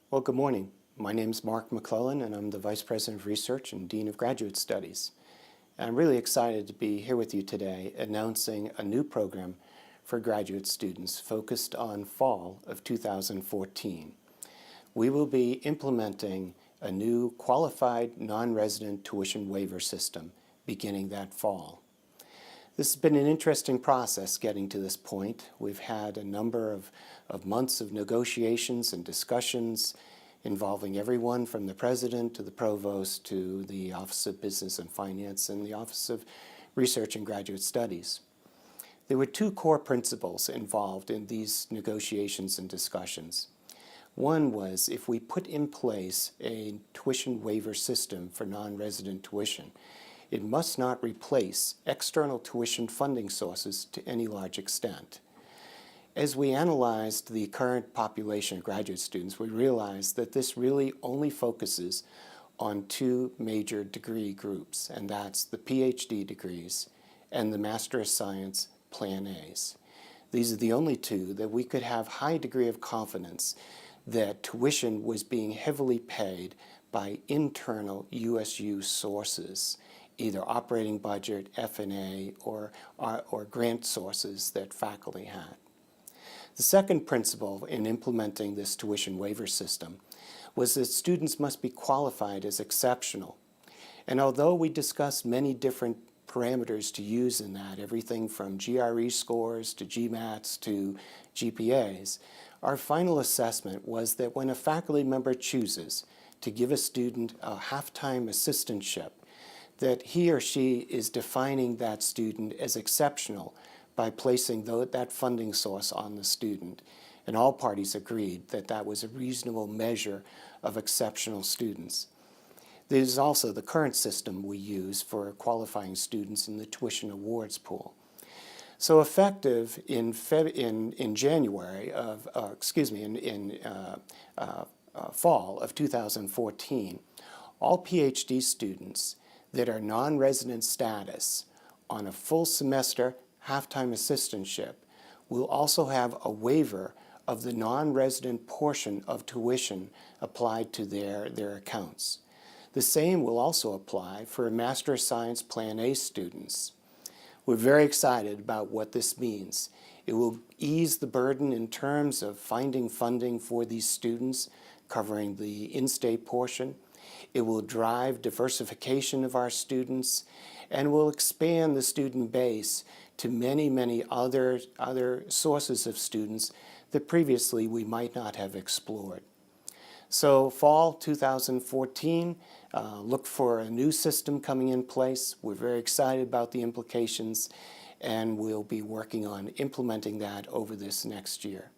Well, good morning. My name is Mark McLellan, and I'm the Vice President of Research and Dean of Graduate Studies. And I'm really excited to be here with you today announcing a new program for graduate students focused on fall of 2014. We will be implementing a new qualified non-resident tuition waiver system beginning that fall. This has been an interesting process getting to this point. We've had a number of months of negotiations and discussions involving everyone from the president to the provost to the Office of Business and Finance and the Office of Research and Graduate Studies. There were two core principles involved in these negotiations and discussions. One was if we put in place a tuition waiver system for non-resident tuition, it must not replace external tuition funding sources to any large extent. As we analyzed the current population of graduate students, we realized that this really only focuses on two major degree groups, and that's the PhD degrees and the Master of Science Plan A's. These are the only two that we could have high degree of confidence that tuition was being heavily paid by internal USU sources, either operating budget, F&A, or grant sources that faculty had. The second principle in implementing this tuition waiver system was that students must be qualified as exceptional. And although we discussed many different parameters to use in that, everything from GRE scores to GMATs to GPAs, our final assessment was that when a faculty member chooses to give a student a half-time assistantship, that he or she is defining that student as exceptional by placing that funding source on the student. And all parties agreed that that was a reasonable measure of exceptional students. There is also the current system we use for qualifying students in the tuition awards pool. So effective in January of, fall of 2014, all PhD students that are non-resident status on a full semester half-time assistantship will also have a waiver of the non-resident portion of tuition applied to their accounts. The same will also apply for Master of Science Plan A students. We're very excited about what this means. It will ease the burden in terms of finding funding for these students, covering the in-state portion. It will drive diversification of our students and will expand the student base to many, many other sources of students that previously we might not have explored. So fall 2014, look for a new system coming in place. We're very excited about the implications, and we'll be working on implementing that over this next year.